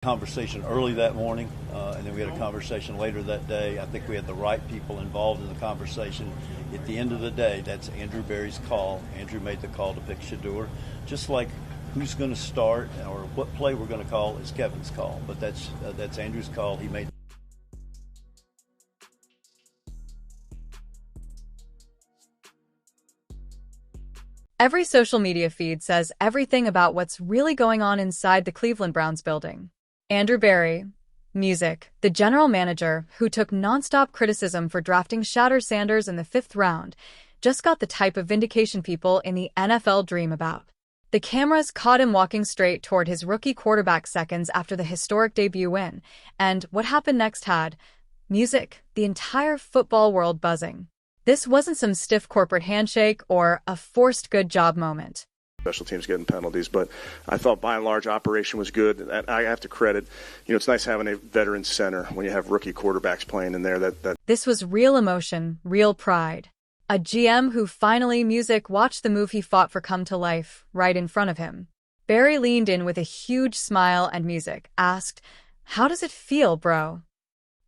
Conversation early that morning, and then we had a conversation later that day. I think we had the right people involved in the conversation. At the end of the day, that's Andrew Berry's call. Andrew made the call to pick Shedeur. Just like who's going to start or what play we're going to call is Kevin's call, but that's Andrew's call. He made. Every social media feed says everything about what's really going on inside the Cleveland Browns building. Andrew Berry, music, the general manager who took nonstop criticism for drafting Shedeur Sanders in the 5th round, just got the type of vindication people in the NFL dream about. The cameras caught him walking straight toward his rookie quarterback seconds after the historic debut win, and what happened next had music, the entire football world buzzing. This wasn't some stiff corporate handshake or a forced good job moment. Special teams getting penalties, but I thought by and large operation was good. And I have to credit, it's nice having a veteran center when you have rookie quarterbacks playing in there. This was real emotion, real pride. A GM who finally music watched the move he fought for come to life right in front of him. Berry leaned in with a huge smile and music asked, "How does it feel, bro?"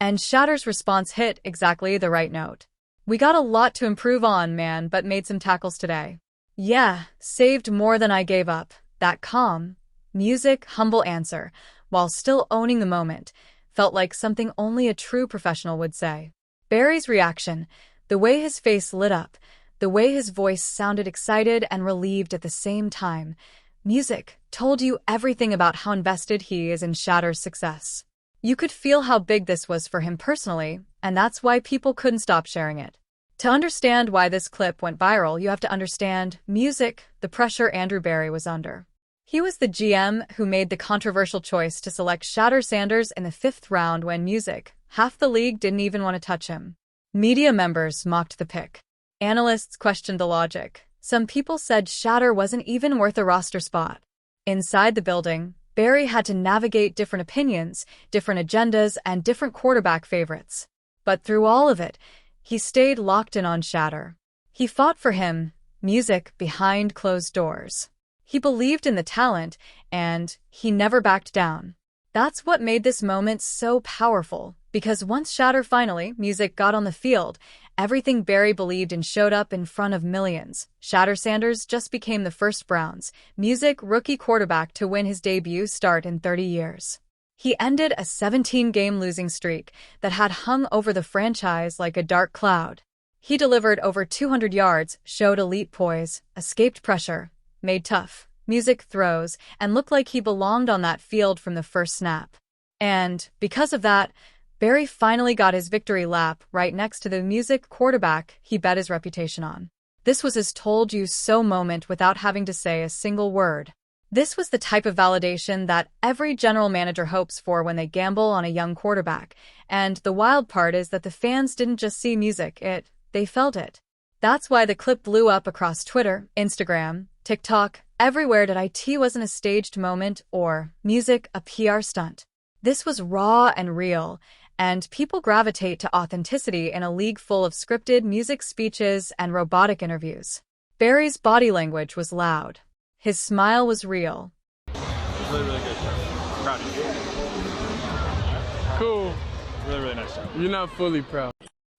And Shedeur's response hit exactly the right note. "We got a lot to improve on, man, but made some tackles today. Yeah, saved more than I gave up." That calm, music, humble answer, while still owning the moment, felt like something only a true professional would say. Berry's reaction, the way his face lit up, the way his voice sounded excited and relieved at the same time, music told you everything about how invested he is in Shedeur's success. You could feel how big this was for him personally, and that's why people couldn't stop sharing it. To understand why this clip went viral, you have to understand music, the pressure Andrew Berry was under. He was the GM who made the controversial choice to select Shedeur Sanders in the 5th round when music, half the league didn't even want to touch him. Media members mocked the pick. Analysts questioned the logic. Some people said Shedeur wasn't even worth a roster spot. Inside the building, Berry had to navigate different opinions, different agendas, and different quarterback favorites. But through all of it, he stayed locked in on Shedeur. He fought for him, music, behind closed doors. He believed in the talent, and he never backed down. That's what made this moment so powerful, because once Shedeur finally, music, got on the field, everything Berry believed in showed up in front of millions. Shedeur Sanders just became the first Browns, music, rookie quarterback to win his debut start in 30 years. He ended a 17-game losing streak that had hung over the franchise like a dark cloud. He delivered over 200 yards, showed elite poise, escaped pressure, made tough, music throws, and looked like he belonged on that field from the first snap. And, because of that, Berry finally got his victory lap right next to the music quarterback he bet his reputation on. This was his told-you-so moment without having to say a single word. This was the type of validation that every general manager hopes for when they gamble on a young quarterback. And the wild part is that the fans didn't just see music, they felt it. That's why the clip blew up across Twitter, Instagram, TikTok, everywhere that it wasn't a staged moment or music, a PR stunt. This was raw and real, and people gravitate to authenticity in a league full of scripted music speeches and robotic interviews. Berry's body language was loud. His smile was real. It was really, really good. Proud of you. Cool. Really, really nice job. You're not fully proud.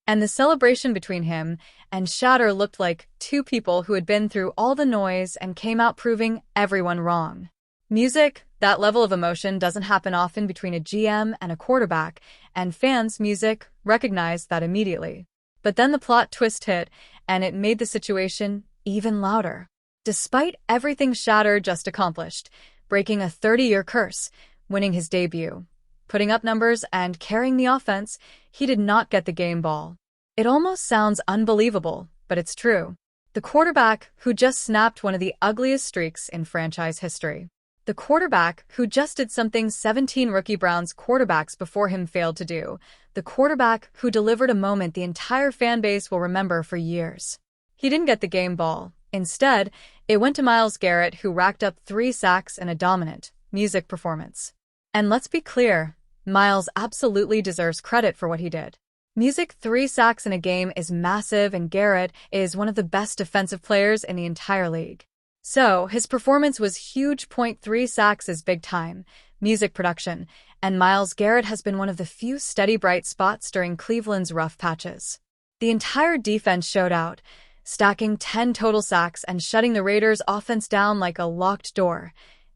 And the celebration between him and Shedeur looked like two people who had been through all the noise and came out proving everyone wrong. Music, that level of emotion doesn't happen often between a GM and a quarterback, and fans, music, recognized that immediately. But then the plot twist hit, and it made the situation even louder. Despite everything Shedeur just accomplished, breaking a 30-year curse, winning his debut, putting up numbers, and carrying the offense, he did not get the game ball. It almost sounds unbelievable, but it's true. The quarterback who just snapped one of the ugliest streaks in franchise history. The quarterback who just did something 17 rookie Browns quarterbacks before him failed to do. The quarterback who delivered a moment the entire fan base will remember for years. He didn't get the game ball. Instead, it went to Myles Garrett, who racked up 3 sacks and a dominant music performance. And let's be clear, Myles absolutely deserves credit for what he did. Music 3 sacks in a game is massive, and Garrett is one of the best defensive players in the entire league. So, his performance was huge. .3 sacks is big time. Music production, and Myles Garrett has been one of the few steady bright spots during Cleveland's rough patches. The entire defense showed out, stacking 10 total sacks and shutting the Raiders' offense down like a locked door.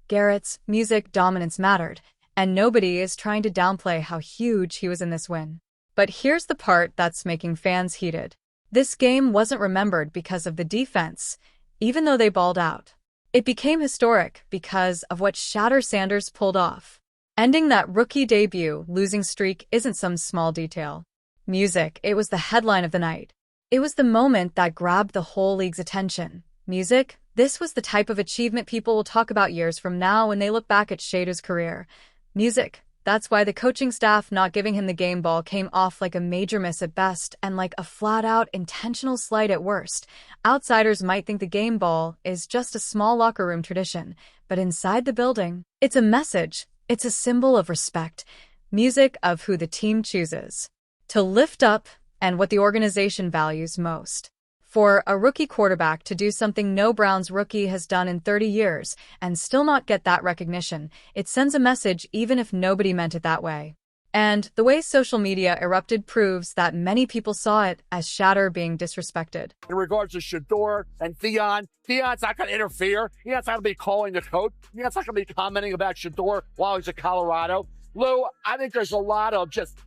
Garrett's music dominance mattered, and nobody is trying to downplay how huge he was in this win. But here's the part that's making fans heated. This game wasn't remembered because of the defense, even though they balled out. It became historic because of what Shedeur Sanders pulled off. Ending that rookie debut losing streak isn't some small detail. Music, it was the headline of the night. It was the moment that grabbed the whole league's attention. Music, this was the type of achievement people will talk about years from now when they look back at Shedeur's career. Music, that's why the coaching staff not giving him the game ball came off like a major miss at best and like a flat-out intentional slight at worst. Outsiders might think the game ball is just a small locker room tradition, but inside the building, it's a message. It's a symbol of respect, music of who the team chooses to lift up and what the organization values most. For a rookie quarterback to do something no Browns rookie has done in 30 years and still not get that recognition, it sends a message even if nobody meant it that way. And the way social media erupted proves that many people saw it as Shedeur being disrespected. In regards to Shedeur and Theon's not going to interfere. Theon's not going to be calling the coach. Theon's not going to be commenting about Shedeur while he's at Colorado. Lou, I think there's a lot of just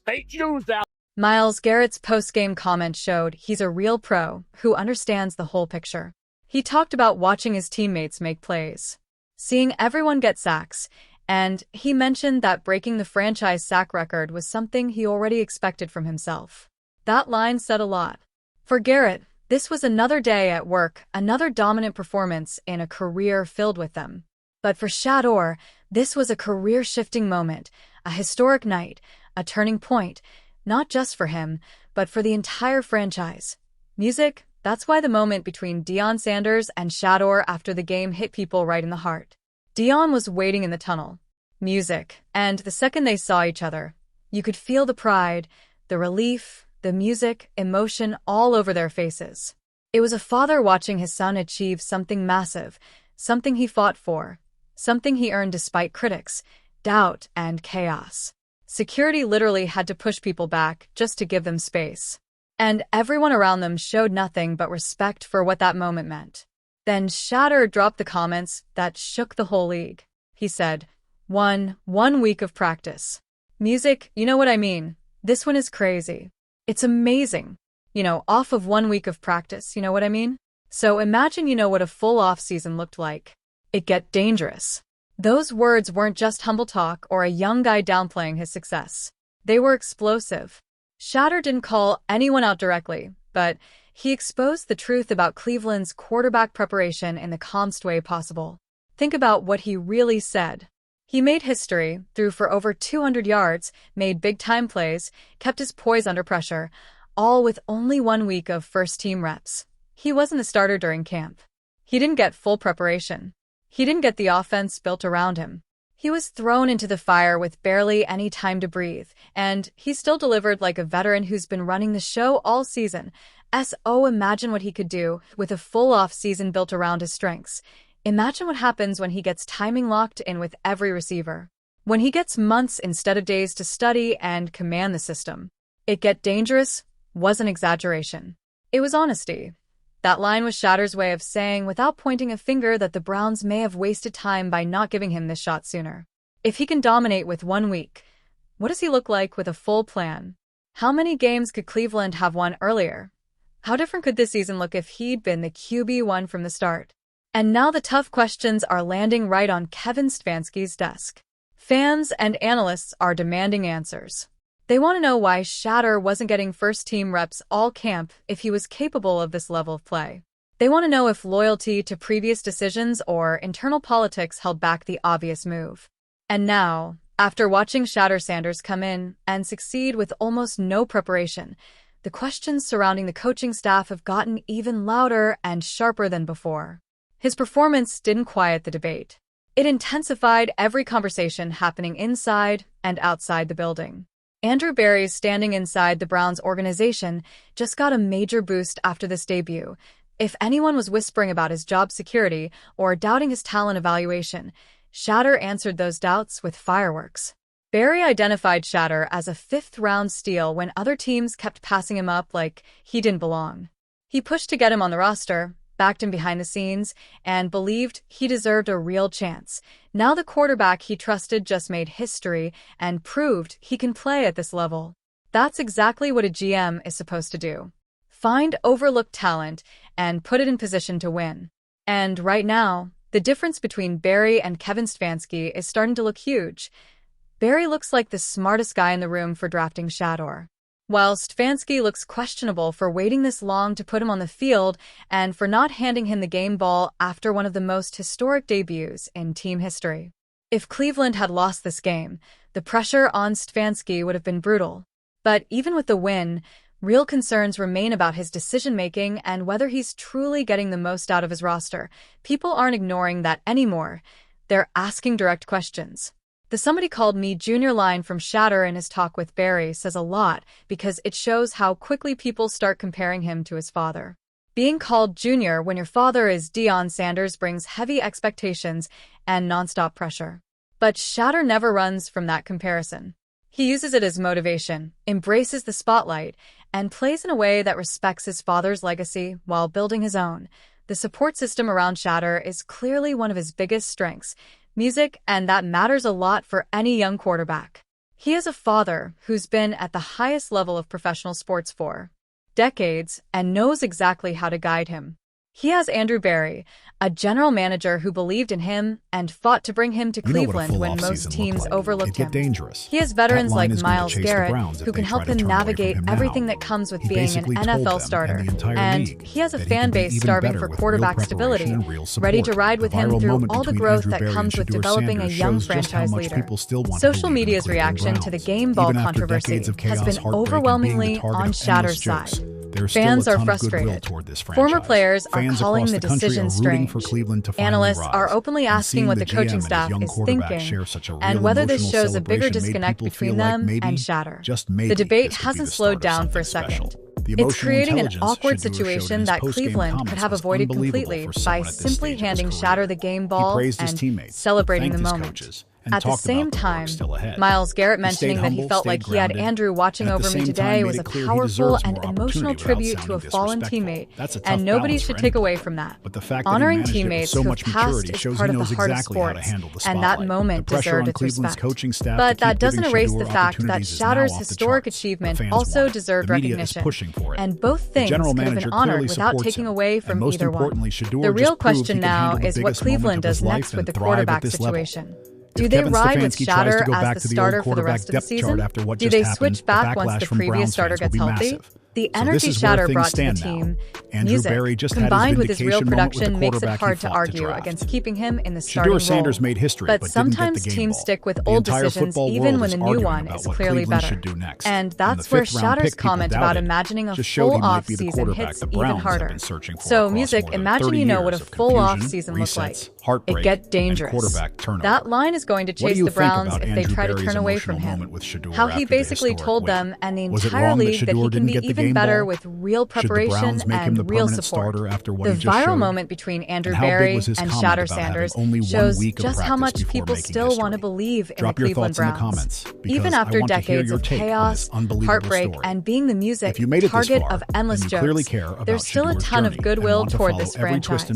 fake news out. Myles Garrett's post-game comment showed he's a real pro who understands the whole picture. He talked about watching his teammates make plays, seeing everyone get sacks, and he mentioned that breaking the franchise sack record was something he already expected from himself. That line said a lot. For Garrett, this was another day at work, another dominant performance in a career filled with them. But for Shedeur, this was a career-shifting moment, a historic night, a turning point, not just for him, but for the entire franchise. Music, that's why the moment between Shedeur Sanders and Shedeur after the game hit people right in the heart. Deion was waiting in the tunnel. Music, and the second they saw each other, you could feel the pride, the relief, the music, emotion all over their faces. It was a father watching his son achieve something massive, something he fought for, something he earned despite critics, doubt, and chaos. Security literally had to push people back just to give them space. And everyone around them showed nothing but respect for what that moment meant. Then Shedeur dropped the comments that shook the whole league. He said, One week of practice. Music, you know what I mean. This one is crazy. It's amazing. Off of 1 week of practice, you know what I mean? So imagine what a full off-season looked like. It get dangerous. Those words weren't just humble talk or a young guy downplaying his success. They were explosive. Shedeur didn't call anyone out directly, but he exposed the truth about Cleveland's quarterback preparation in the calmest way possible. Think about what he really said. He made history, threw for over 200 yards, made big-time plays, kept his poise under pressure, all with only 1 week of first-team reps. He wasn't a starter during camp. He didn't get full preparation. He didn't get the offense built around him. He was thrown into the fire with barely any time to breathe, and he still delivered like a veteran who's been running the show all season. Imagine what he could do with a full off-season built around his strengths. Imagine what happens when he gets timing locked in with every receiver. When he gets months instead of days to study and command the system. It get dangerous wasn't exaggeration. It was honesty. That line was Shedeur's way of saying, without pointing a finger, that the Browns may have wasted time by not giving him this shot sooner. If he can dominate with 1 week, what does he look like with a full plan? How many games could Cleveland have won earlier? How different could this season look if he'd been the QB1 from the start? And now the tough questions are landing right on Kevin Stefanski's desk. Fans and analysts are demanding answers. They want to know why Shedeur wasn't getting first-team reps all camp if he was capable of this level of play. They want to know if loyalty to previous decisions or internal politics held back the obvious move. And now, after watching Shedeur Sanders come in and succeed with almost no preparation, the questions surrounding the coaching staff have gotten even louder and sharper than before. His performance didn't quiet the debate. It intensified every conversation happening inside and outside the building. Andrew Berry's standing inside the Browns organization just got a major boost after this debut. If anyone was whispering about his job security or doubting his talent evaluation, Shedeur answered those doubts with fireworks. Barry identified Shedeur as a fifth-round steal when other teams kept passing him up like he didn't belong. He pushed to get him on the roster, backed him behind the scenes, and believed he deserved a real chance. Now the quarterback he trusted just made history and proved he can play at this level. That's exactly what a GM is supposed to do. Find overlooked talent and put it in position to win. And right now, the difference between Barry and Kevin Stefanski is starting to look huge. Barry looks like the smartest guy in the room for drafting Shedeur, while Stefanski looks questionable for waiting this long to put him on the field and for not handing him the game ball after one of the most historic debuts in team history. If Cleveland had lost this game, the pressure on Stefanski would have been brutal. But even with the win, real concerns remain about his decision-making and whether he's truly getting the most out of his roster. People aren't ignoring that anymore. They're asking direct questions. The "somebody called me Junior" line from Shedeur in his talk with Barry says a lot because it shows how quickly people start comparing him to his father. Being called Junior when your father is Shedeur Sanders brings heavy expectations and nonstop pressure. But Shedeur never runs from that comparison. He uses it as motivation, embraces the spotlight, and plays in a way that respects his father's legacy while building his own. The support system around Shedeur is clearly one of his biggest strengths, music, and that matters a lot for any young quarterback. He is a father who's been at the highest level of professional sports for decades and knows exactly how to guide him. He has Andrew Barry, a general manager who believed in him and fought to bring him to Cleveland when most teams overlooked him. He has veterans like Myles Garrett who can help him navigate everything that comes with being an NFL starter. And he has a fan base starving for quarterback stability, ready to ride with him through all the growth that comes with developing a young franchise leader. Social media's reaction to the game ball controversy has been overwhelmingly on Shedeur's side. Fans are frustrated. Former players are calling the decision strange. Analysts are openly asking what the coaching staff is thinking and whether this shows a bigger disconnect between them and Shedeur. The debate hasn't slowed down for a second. It's creating an awkward situation that Cleveland could have avoided completely by simply handing Shedeur the game ball and celebrating the moment. At the same time, Myles Garrett mentioning that he felt like he had Andrew watching over me today was a powerful and emotional tribute to a fallen teammate, and nobody should take away from that. Honoring teammates who have passed is part of the heart of sports, and that moment deserved its respect. But that doesn't erase the fact that Shedeur's historic achievement also deserved recognition, and both things could have been honored without taking away from either one. The real question now is what Cleveland does next with the quarterback situation. Do they ride with Shedeur as the starter for the rest of the season? Do they switch back once the previous starter gets healthy? The energy Shedeur brought to the team, music, combined with his real production, makes it hard to argue against keeping him in the starting role. But sometimes teams stick with old decisions even when the new one is clearly better. And that's where Shedeur's comment about imagining a full off-season hits even harder. So, music, imagine you know what a full off-season looks like. It gets dangerous. That line is going to chase the Browns if they try to turn away from him. How he basically told them and the entire league that he can be even better with real preparation and real support. The viral moment between Andrew Barry and Shedeur Sanders shows just how much people still want to believe in the Cleveland Browns. Even after decades of chaos, heartbreak, and being the music target of endless jokes, there's still a ton of goodwill toward this franchise.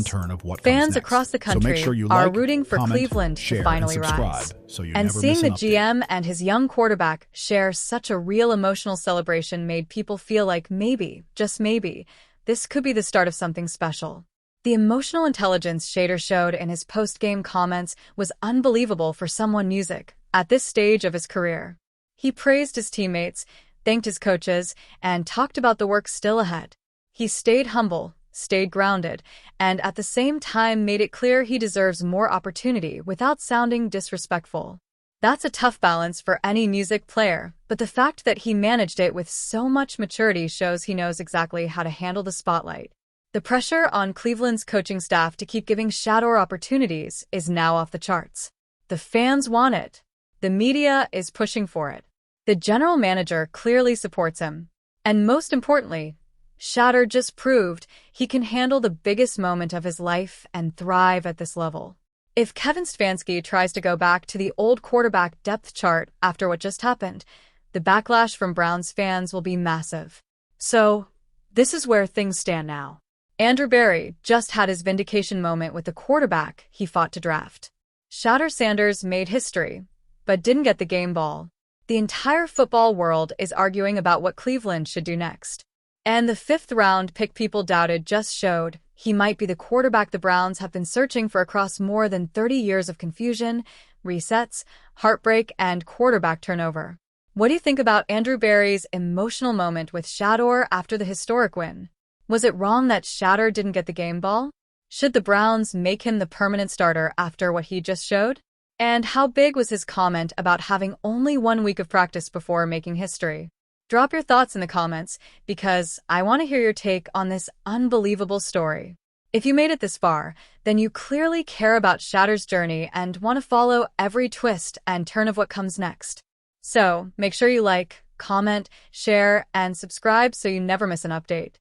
Fans across the country are rooting for Cleveland to finally rise. And seeing the GM and his young quarterback share such a real emotional celebration made people feel like maybe, just maybe, this could be the start of something special. The emotional intelligence Shedeur showed in his post-game comments was unbelievable for someone music at this stage of his career. He praised his teammates, thanked his coaches, and talked about the work still ahead. He stayed humble, stayed grounded, and at the same time made it clear he deserves more opportunity without sounding disrespectful. That's a tough balance for any music player, but the fact that he managed it with so much maturity shows he knows exactly how to handle the spotlight. The pressure on Cleveland's coaching staff to keep giving Shedeur opportunities is now off the charts. The fans want it. The media is pushing for it. The general manager clearly supports him. And most importantly, Shedeur just proved he can handle the biggest moment of his life and thrive at this level. If Kevin Stefanski tries to go back to the old quarterback depth chart after what just happened, the backlash from Browns fans will be massive. So, this is where things stand now. Andrew Berry just had his vindication moment with the quarterback he fought to draft. Shedeur Sanders made history, but didn't get the game ball. The entire football world is arguing about what Cleveland should do next. And the fifth-round pick people doubted just showed he might be the quarterback the Browns have been searching for across more than 30 years of confusion, resets, heartbreak, and quarterback turnover. What do you think about Andrew Berry's emotional moment with Shedeur after the historic win? Was it wrong that Shedeur didn't get the game ball? Should the Browns make him the permanent starter after what he just showed? And how big was his comment about having only 1 week of practice before making history? Drop your thoughts in the comments because I want to hear your take on this unbelievable story. If you made it this far, then you clearly care about Shedeur's journey and want to follow every twist and turn of what comes next. So, make sure you like, comment, share, and subscribe so you never miss an update.